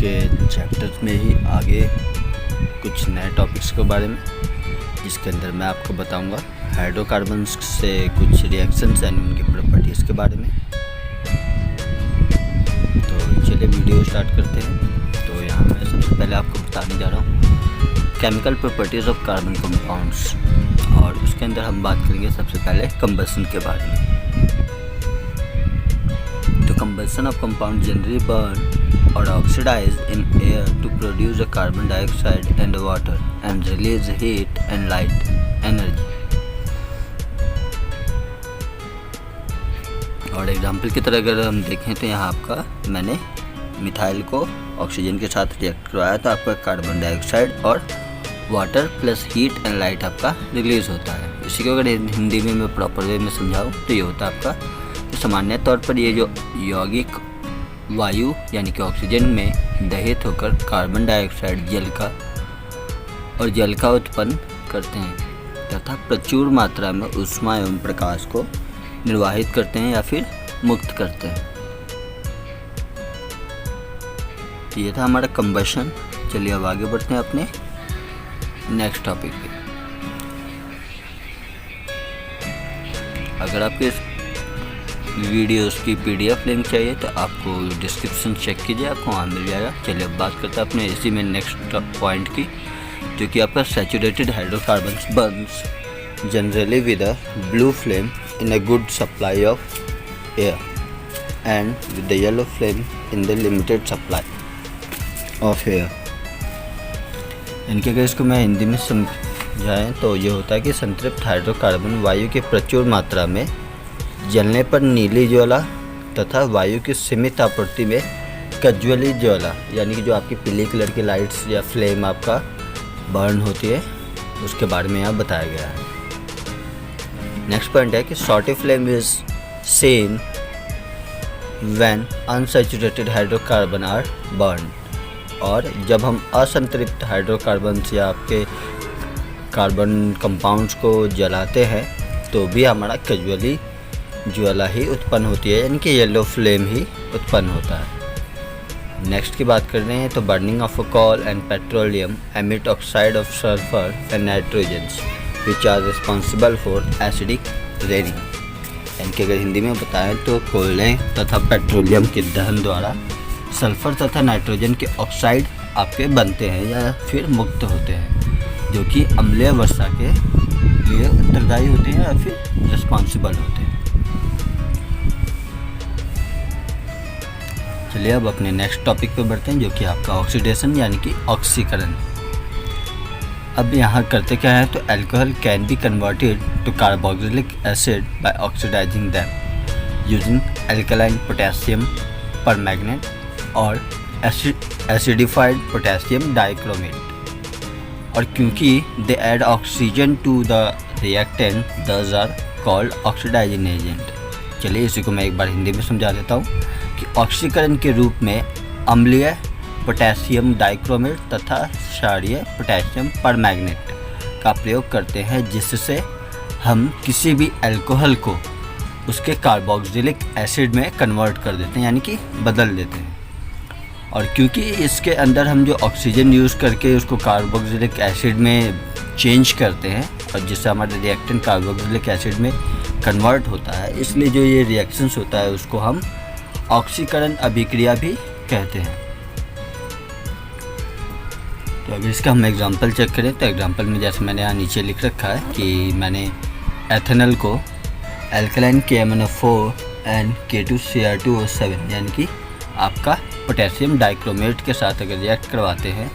के चैप्टर में ही आगे कुछ नए टॉपिक्स के बारे में, जिसके अंदर मैं आपको बताऊंगा हाइड्रोकार्बन्स से कुछ रिएक्शंस एंड उनकी प्रॉपर्टीज़ के बारे में। तो चलिए वीडियो स्टार्ट करते हैं। तो यहाँ मैं सबसे पहले आपको बताने जा रहा हूँ chemical properties of carbon compounds, और उसके अंदर हम बात करेंगे सबसे पहले कंबसन के बारे में। तो combustion of compound generally burn or oxidize in air to produce a carbon dioxide and water and release heat and light energy। और एग्जाम्पल की तरह अगर हम देखें तो यहाँ आपका मैंने मिथाइल को ऑक्सीजन के साथ रिएक्ट करवाया तो आपका कार्बन डाइऑक्साइड और water plus heat and light आपका रिलीज होता है। इसी को अगर हिंदी में मैं प्रॉपर वे में समझाऊँ तो ये होता है आपका, तो सामान्य तौर पर ये जो यौगिक वायु यानी कि ऑक्सीजन में दहित होकर कार्बन डाइऑक्साइड जल का उत्पन्न करते हैं तथा प्रचुर मात्रा में ऊष्मा एवं प्रकाश को निर्वाहित करते हैं या फिर मुक्त करते हैं। तो ये था हमारा कंबशन। चलिए अब आगे बढ़ते हैं अपने नेक्स्ट टॉपिक पे। अगर आपके वीडियोस की पीडीएफ लिंक चाहिए तो आपको डिस्क्रिप्शन चेक कीजिए, आपको वहाँ मिल जाएगा। चलिए अब बात करते हैं अपने इसी में नेक्स्ट पॉइंट की, जो कि आपका saturated hydrocarbons Burns generally with a blue flame in a good supply of air and with the yellow flame in the limited supply of air. इनके अगर इसको मैं हिंदी में समझाएँ तो ये होता है कि संतृप्त हाइड्रोकार्बन वायु की प्रचुर मात्रा में जलने पर नीली ज्वाला तथा वायु की सीमित आपूर्ति में कज्वली ज्वाला यानी कि जो आपकी पीले कलर की लाइट्स या फ्लेम आपका बर्न होती है उसके बारे में यहाँ बताया गया है। नेक्स्ट पॉइंट है कि sooty flame is seen when unsaturated hydrocarbon are burn. और जब हम असंतृप्त हाइड्रोकार्बन या आपके कार्बन कंपाउंड्स को जलाते हैं तो भी हमारा कज्वली ज्वाला ही उत्पन्न होती है, यानी कि येलो फ्लेम ही उत्पन्न होता है। नेक्स्ट की बात कर रहे हैं तो burning of coal and petroleum emit oxide of sulphur and nitrogens which are responsible for acidic raining. इनके अगर हिंदी में बताएं तो कोयले तथा पेट्रोलियम के दहन द्वारा सल्फर तथा नाइट्रोजन के ऑक्साइड आपके बनते हैं या फिर मुक्त होते हैं, जो कि अम्लीय वर्षा के लिए उत्तरदायी होते हैं या फिर रिस्पॉन्सिबल होते हैं। चलिए अब अपने नेक्स्ट टॉपिक पे बढ़ते हैं, जो कि आपका ऑक्सीडेशन यानी कि ऑक्सीकरण। अब यहाँ करते क्या है तो alcohol can be converted to carboxylic acid by oxidising them using alkaline potassium permanganate और एसिडिफाइड पोटेशियम डाइक्रोमेट। और क्योंकि they add oxygen to the reactant thus are called oxidising agent. चलिए इसी को मैं एक बार हिंदी में समझा देता हूँ कि ऑक्सीकरण के रूप में अम्लीय पोटेशियम डाइक्रोमेट तथा क्षारीय पोटेशियम परमैंगनेट का प्रयोग करते हैं, जिससे हम किसी भी अल्कोहल को उसके कार्बोक्सिलिक एसिड में कन्वर्ट कर देते हैं, यानी कि बदल देते हैं। और क्योंकि इसके अंदर हम जो ऑक्सीजन यूज़ करके उसको कार्बोक्सिलिक एसिड में चेंज करते हैं और जिससे हमारा रिएक्टेंट कार्बोक्सिलिक एसिड में कन्वर्ट होता है, इसलिए जो ये रिएक्शंस होता है उसको हम ऑक्सीकरण अभिक्रिया भी कहते हैं। तो अगर इसका हम एग्जांपल चेक करें तो एग्जांपल में जैसे मैंने यहाँ नीचे लिख रखा है कि मैंने एथेनॉल को अल्कलाइन KMnO4 एंड K2Cr2O7 यानी कि आपका पोटेशियम डाइक्रोमेट के साथ अगर रिएक्ट करवाते हैं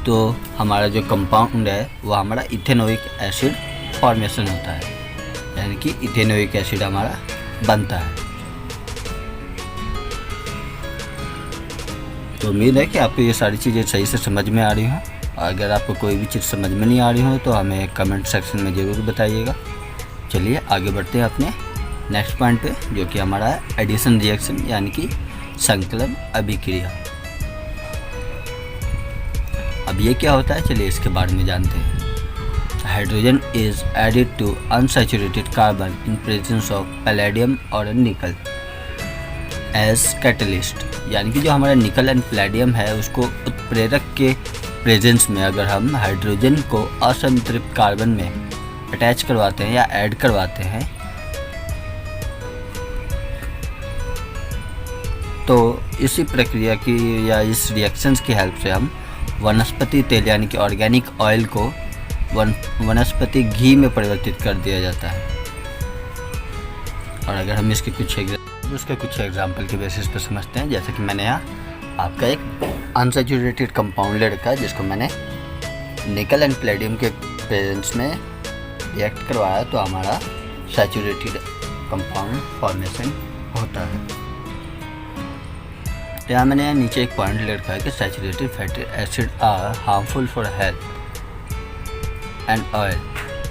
तो हमारा जो कंपाउंड है वो हमारा इथेनोइक एसिड फॉर्मेशन होता है, यानी कि इथेनोइक एसिड हमारा बनता है। तो उम्मीद है कि आपको ये सारी चीज़ें सही से समझ में आ रही हों। अगर आपको कोई भी चीज़ समझ में नहीं आ रही हो तो हमें कमेंट सेक्शन में ज़रूर बताइएगा। चलिए आगे बढ़ते हैं अपने नेक्स्ट पॉइंट पे, जो कि हमारा है एडिशन रिएक्शन यानी कि संकलन अभिक्रिया। अब ये क्या होता है, चलिए इसके बारे में जानते हैं। Hydrogen is added to unsaturated carbon in presence of palladium और निकल एज कैटलिस्ट, यानी कि जो हमारा निकल एंड पैलेडियम है उसको उत्प्रेरक के प्रेजेंस में अगर हम हाइड्रोजन को असंतृप्त कार्बन में अटैच करवाते हैं या ऐड करवाते हैं तो इसी प्रक्रिया की या इस रिएक्शंस की हेल्प से हम वनस्पति तेल यानी कि ऑर्गेनिक ऑयल को वनस्पति घी में परिवर्तित कर दिया जाता है। और अगर हम इसके कुछ एग्जाम्पल के बेसिस पर समझते हैं, जैसे कि मैंने यहाँ आपका एक अनसैचुरेटेड कंपाउंड ले रखा है जिसको मैंने निकल एंड पैलेडियम के प्रेजेंस में रिएक्ट करवाया तो हमारा सैचुरेटेड कंपाउंड फॉर्मेशन होता है। तो यहाँ मैंने नीचे एक पॉइंट ले रखा है कि saturated fatty acid are harmful for health and oil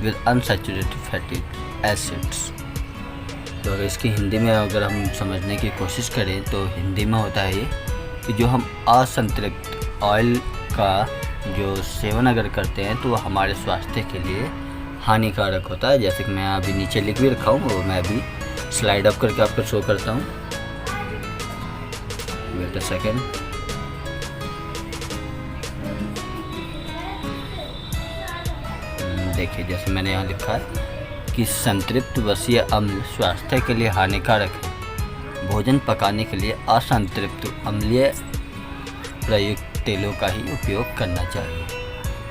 with unsaturated fatty acids. तो अगर इसकी हिंदी में अगर हम समझने की कोशिश करें तो हिंदी में होता है ये कि जो हम असंतृप्त ऑयल का जो सेवन अगर करते हैं तो वो हमारे स्वास्थ्य के लिए हानिकारक होता है। जैसे कि मैं अभी नीचे लिख भी रखा हूँ, वो मैं अभी स्लाइड अप करके आपको शो करता हूँ। Wait a second. देखिए जैसे मैंने यहाँ लिखा है कि संतृप्त वसीय अम्ल स्वास्थ्य के लिए हानिकारक है। भोजन पकाने के लिए असंतृप्त अम्लीय प्रयुक्त तेलों का ही उपयोग करना चाहिए,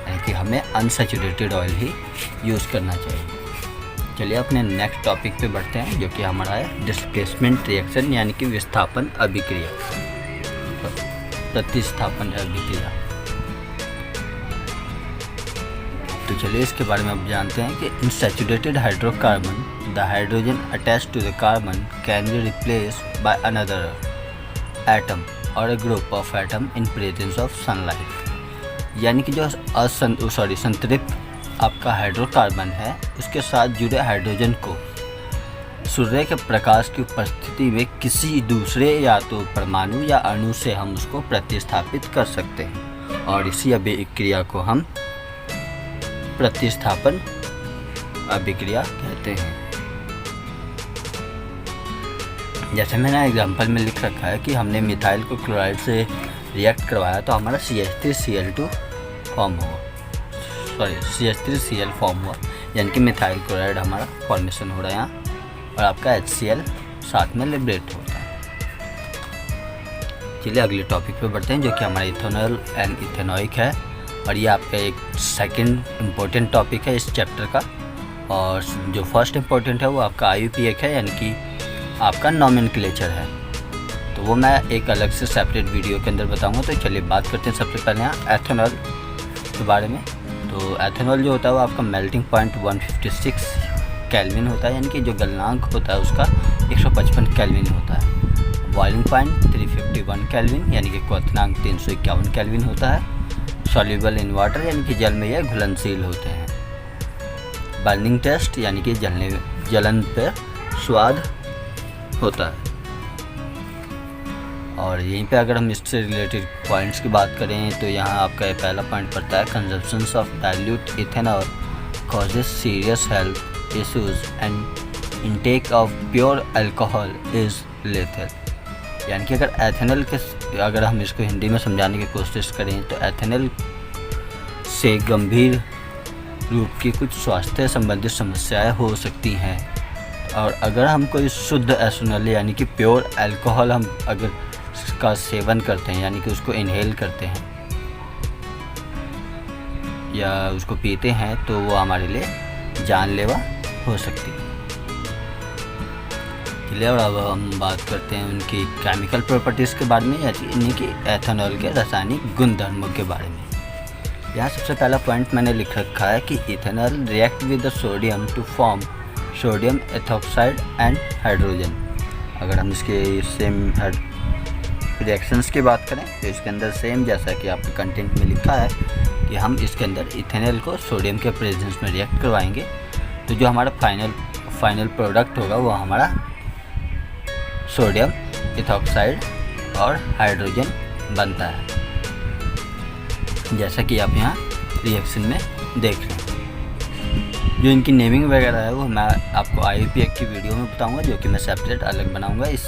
यानी कि हमें अनसैचुरेटेड ऑयल ही यूज़ करना चाहिए। चलिए अपने नेक्स्ट टॉपिक पे बढ़ते हैं जो कि हमारा है डिस्प्लेसमेंट रिएक्शन यानी कि विस्थापन अभिक्रिया, प्रतिस्थापन अभिक्रिया। तो चलिए इसके बारे में अब जानते हैं कि in saturated hydrocarbon the hydrogen attach to the carbon can be replaced by another atom और a group of atom in presence of sunlight. यानी कि जो संतृप्त आपका हाइड्रोकार्बन है उसके साथ जुड़े हाइड्रोजन को सूर्य के प्रकाश की उपस्थिति में किसी दूसरे या तो परमाणु या अणु से हम उसको प्रतिस्थापित कर सकते हैं और इसी अभिक्रिया को हम प्रतिस्थापन अभिक्रिया कहते हैं। जैसे मैंने एग्जांपल में लिख रखा है कि हमने मिथाइल को क्लोराइड से रिएक्ट करवाया तो हमारा CH3Cl2 फॉर्म हुआ, CH3Cl फॉर्म हुआ, यानी कि मिथाइल क्लोराइड हमारा फॉर्मेशन हो रहा है यहाँ और आपका HCl साथ में लिबरेट होता है। चलिए अगले टॉपिक पे बढ़ते हैं जो कि हमारा इथेनॉल एंड इथेनॉइक है और ये आपका एक सेकंड इम्पोर्टेंट टॉपिक है इस चैप्टर का। और जो फर्स्ट इम्पोर्टेंट है वो आपका IUPAC है, यानी कि आपका नॉमेनक्लेचर है, तो वो मैं एक अलग से सेपरेट वीडियो के अंदर बताऊंगा। तो चलिए बात करते हैं सबसे पहले यहाँ एथेनॉल के बारे में। तो एथेनॉल जो होता है वो आपका मेल्टिंग पॉइंट 156 केल्विन होता है, यानी कि जो गलनांक होता है उसका 155 केल्विन होता है। बॉइलिंग पॉइंट 351 केल्विन यानी कि क्वथनांक 351 केल्विन होता है। सॉल्युबल इन वाटर यानी कि जल में यह घुलनशील होते हैं। बर्निंग टेस्ट यानी कि जलन पर स्वाद होता है। और यहीं पे अगर हम इससे रिलेटेड पॉइंट्स की बात करें तो यहाँ आपका पहला पॉइंट पड़ता है consumptions of dilute ethanol causes serious health issues and intake of pure alcohol is lethal. यानी कि अगर हम इसको हिंदी में समझाने की कोशिश करें तो एथेनॉल से गंभीर रूप की कुछ स्वास्थ्य संबंधित समस्याएं हो सकती हैं। और अगर हम कोई शुद्ध एथेनॉल यानी कि प्योर अल्कोहल हम अगर इसका सेवन करते हैं यानी कि उसको इनहेल करते हैं या उसको पीते हैं तो वो हमारे लिए जानलेवा हो सकती है। चलिए और अब हम बात करते हैं उनकी केमिकल प्रॉपर्टीज़ के बारे में यानी कि एथेनॉल के रासायनिक गुणधर्मों के बारे में। यहाँ सबसे पहला पॉइंट मैंने लिख रखा है कि ethanol react with the sodium to form sodium ethoxide and hydrogen. अगर हम इसके सेम रिएक्शंस की बात करें तो इसके अंदर सेम जैसा कि आपके कंटेंट में लिखा है कि हम इसके अंदर इथेनॉल को सोडियम के प्रेजेंस में रिएक्ट करवाएंगे तो जो हमारा फाइनल प्रोडक्ट होगा वो हमारा सोडियम एथॉक्साइड और हाइड्रोजन बनता है, जैसा कि आप यहाँ रिएक्शन में देख रहे हैं। जो इनकी नेमिंग वगैरह है वो मैं आपको IUPAC की वीडियो में बताऊंगा जो कि मैं सेपरेट अलग बनाऊंगा इस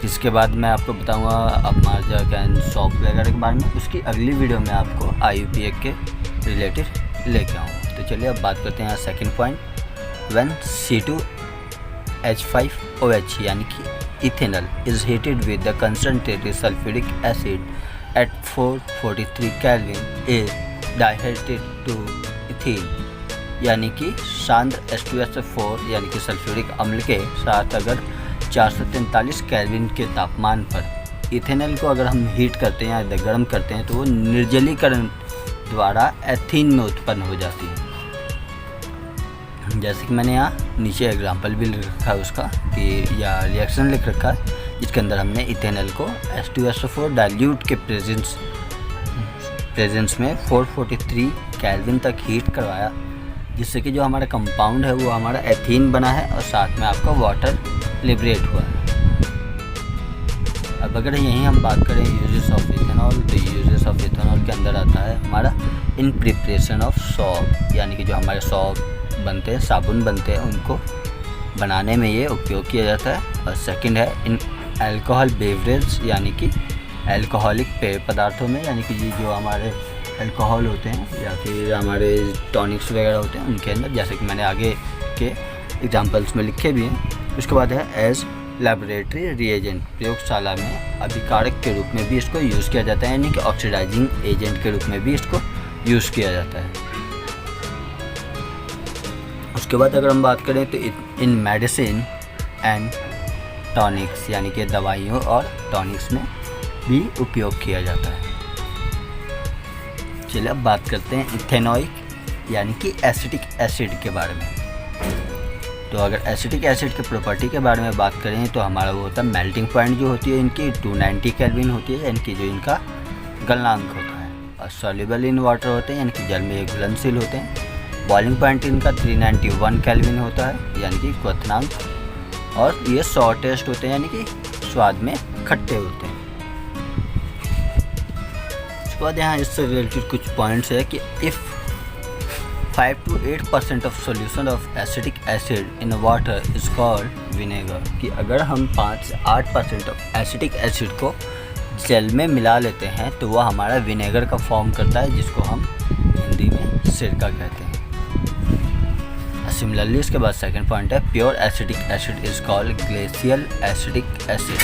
इसके बाद मैं आपको बताऊंगा अपना कैन शॉप वगैरह के बारे में। उसकी अगली वीडियो में आपको IUPAC के रिलेटेड लेके आऊँगा। तो चलिए अब बात करते हैं सेकंड पॉइंट। व्हेन C2H5OH यानी कि ethanol is heated with the concentrated sulphuric acid at 443 kelvin is डाइहेटेड टू इथीन, यानी कि सांद्र H2SO4 यानी कि सल्फ्यूरिक अम्ल के साथ अगर 443 केल्विन के तापमान पर इथेनॉल को अगर हम हीट करते हैं या गर्म करते हैं तो वो निर्जलीकरण द्वारा एथीन में उत्पन्न हो जाती है। जैसे कि मैंने यहाँ नीचे एग्जांपल भी लिख रखा है उसका कि या रिएक्शन लिख रखा है, जिसके अंदर हमने इथेनॉल को H2SO4 डाइल्यूट के प्रेजेंस में 443 केल्विन तक हीट करवाया, जिससे कि जो हमारा कंपाउंड है वो हमारा एथीन बना है और साथ में आपका वाटर लिबरेट हुआ है। अब अगर यहीं हम बात करें यूजेस ऑफ इथेनॉल, तो यूजेस ऑफ इथेनॉल के अंदर आता है हमारा इन प्रिपरेशन ऑफ सॉप, यानी कि जो हमारे सॉप बनते हैं, साबुन बनते हैं, उनको बनाने में ये उपयोग किया जाता है। और सेकंड है इन अल्कोहल बेवरेज, यानी कि अल्कोहलिक पेय पदार्थों में, यानी कि ये जो हमारे अल्कोहल होते हैं या फिर हमारे टॉनिक्स वगैरह होते हैं उनके अंदर, जैसे कि मैंने आगे के एग्जांपल्स में लिखे भी हैं। उसके बाद है एज लैबोरेटरी रिएजेंट, प्रयोगशाला में अभिकारक के रूप में भी इसको यूज़ किया जाता है, यानी कि ऑक्सीडाइजिंग एजेंट के रूप में भी इसको यूज़ किया जाता है। उसके बाद अगर हम बात करें तो इन मेडिसिन एंड टॉनिक्स, यानी कि दवाइयों और टॉनिक्स में भी उपयोग किया जाता है। चलिए अब बात करते हैं इथेनॉइक यानी कि एसिटिक एसिड के बारे में। तो अगर एसिटिक एसिड के प्रॉपर्टी के बारे में बात करें तो हमारा वो होता है मेल्टिंग पॉइंट जो होती है इनकी 290 केल्विन होती है, यानी कि जो इनका गलनांक होता है। और सॉल्युबल इन वाटर होते हैं, यानी कि जल में ये घुलनशील होते हैं। बॉइलिंग पॉइंट इनका 391 केल्विन होता है, यानी कि क्वथनांक। और ये सॉर टेस्ट होते हैं, यानी कि स्वाद में खट्टे होते हैं। उसके बाद यहाँ इससे रिलेटेड कुछ पॉइंट्स है कि if 5 to 8% of solution of acetic acid in water is called vinegar, कि अगर हम 5 से 8% ऑफ एसिटिक एसिड को जल में मिला लेते हैं तो वह हमारा विनेगर का फॉर्म करता है, जिसको हम हिंदी में सिरका कहते हैं। सिमिलरली इसके बाद सेकंड पॉइंट है pure acetic acid is called glacial acetic acid,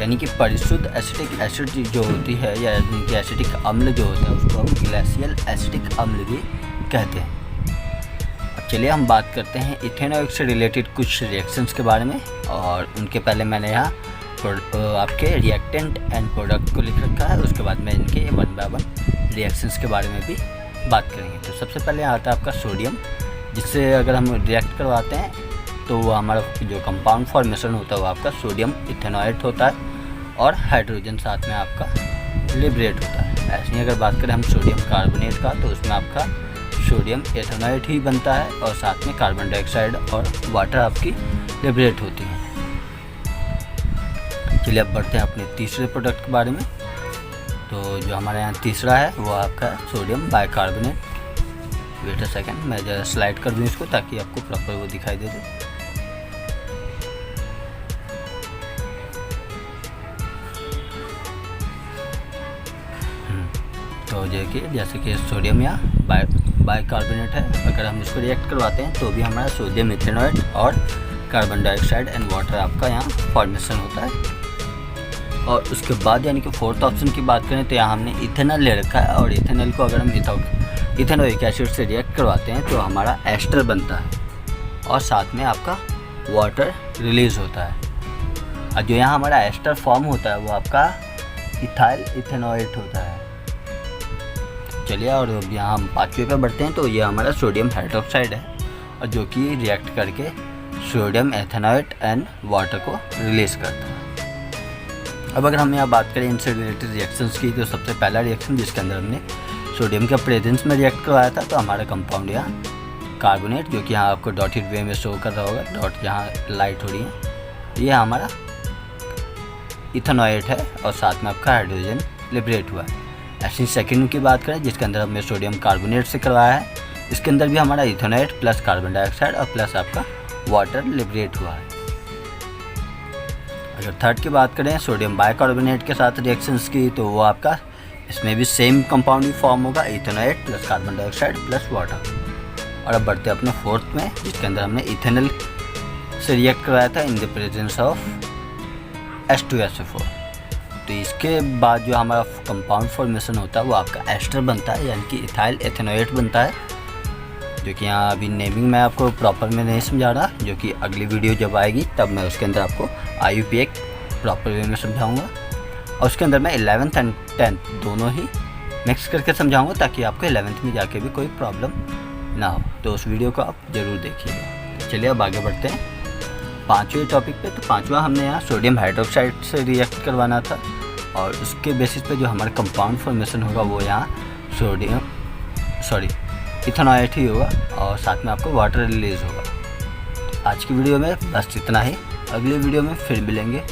यानी कि परिशुद्ध एसिटिक एसिड जो होती है या यानी कि एसिटिक अम्ल जो होता है उसको हम ग्लेशियल एसिटिक अम्ल भी कहते हैं। अब चलिए हम बात करते हैं इथेनॉइक से रिलेटेड कुछ रिएक्शंस के बारे में, और उनके पहले मैंने यहाँ आपके रिएक्टेंट एंड प्रोडक्ट को लिख रखा है। उसके बाद मैं इनके 1 by 1 रिएक्शंस के बारे में भी बात करेंगे। तो सबसे पहले आता है आपका सोडियम, जिससे अगर हम रिएक्ट करवाते हैं तो वो हमारा जो कंपाउंड फॉर्मेशन होता है वो आपका सोडियम इथेनॉएट होता है और हाइड्रोजन साथ में आपका लिबरेट होता है। ऐसे ही अगर बात करें हम सोडियम कार्बोनेट का तो उसमें आपका सोडियम एथेनॉएट ही बनता है और साथ में कार्बन डाइऑक्साइड और वाटर आपकी लिबरेट होती है। चलिए अब बढ़ते हैं अपने तीसरे प्रोडक्ट के बारे में। तो जो हमारे यहाँ तीसरा है वो आपका sodium bicarbonate. Wait a second, मैं जरा स्लाइड कर दूँ इसको ताकि आपको प्रॉपर वो दिखाई दे दे। तो जैसे कि सोडियम या बाइकार्बोनेट है, अगर हम इसको रिएक्ट करवाते हैं तो भी हमारा सोडियम इथेनॉएट और कार्बन डाइऑक्साइड एंड वाटर आपका यहाँ फॉर्मेशन होता है। और उसके बाद यानी कि फोर्थ ऑप्शन की बात करें तो यहाँ हमने इथेनॉल ले रखा है, और इथेनॉल को अगर हम इथेनोइक एसिड से रिएक्ट करवाते हैं तो हमारा एस्टर बनता है और साथ में आपका वाटर रिलीज़ होता है। और जो यहाँ हमारा एस्टर फॉर्म होता है वो आपका इथाइल इथेनॉएट होता है। चलिए और अब यहाँ हम पाँचवें पे बढ़ते हैं। तो ये हमारा सोडियम हाइड्रोक्साइड है और जो कि रिएक्ट करके सोडियम एथेनॉएट एंड वाटर को रिलीज़ करता है। अब अगर हम यहाँ बात करें इनसे रिलेटेड रिएक्शंस की, तो सबसे पहला रिएक्शन जिसके अंदर हमने सोडियम के प्रेजेंस में रिएक्ट करवाया था तो हमारा कंपाउंड यहाँ कार्बोनेट, जो कि यहाँ आपको डॉटेड वे में शो कर रहा होगा, डॉट यहाँ लाइट हो रही है, ये हमारा इथेनॉएट है और साथ में आपका हाइड्रोजन लिबरेट हुआ है। ऐसी सेकेंड की बात करें जिसके अंदर हमने सोडियम कार्बोनेट से करवाया है, इसके अंदर भी हमारा इथेनॉएट प्लस कार्बन डाइऑक्साइड और प्लस आपका वाटर लिबरेट हुआ है। अगर थर्ड की बात करें सोडियम बाइकार्बोनेट के साथ रिएक्शंस की, तो वो आपका इसमें भी सेम कंपाउंड ही फॉर्म होगा, ethanoate plus carbon dioxide plus water. और अब बढ़ते हैं अपने फोर्थ में, जिसके अंदर हमने इथेनॉल से रिएक्ट कराया था in the presence of H2SO4। तो इसके बाद जो हमारा कंपाउंड फॉर्मेशन होता है वो आपका एस्टर बनता है, यानी कि इथाइल एथेनोएट बनता है, जो कि यहाँ अभी नेमिंग मैं आपको प्रॉपर में नहीं समझा रहा, जो कि अगली वीडियो जब आएगी तब मैं उसके अंदर आपको IUPAC प्रॉपर वे में समझाऊँगा। और उसके अंदर मैं 11th एंड 10th दोनों ही मिक्स करके समझाऊँगा, ताकि आपको 11th में जाके भी कोई प्रॉब्लम ना हो। तो उस वीडियो को आप ज़रूर देखिएगा। चलिए अब आगे बढ़ते हैं 5वें टॉपिक पे। तो 5वां हमने यहाँ सोडियम हाइड्रोक्साइड से रिएक्ट करवाना था, और उसके बेसिस पे जो हमारा कंपाउंड फॉर्मेशन होगा वो यहाँ इथेनोएट ही होगा, और साथ में आपको वाटर रिलीज होगा। तो आज की वीडियो में बस इतना ही। अगली वीडियो में फिर मिलेंगे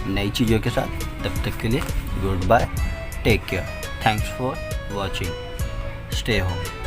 नई चीज़ों के साथ। तब तक के लिए goodbye, take care, thanks for watching, stay home.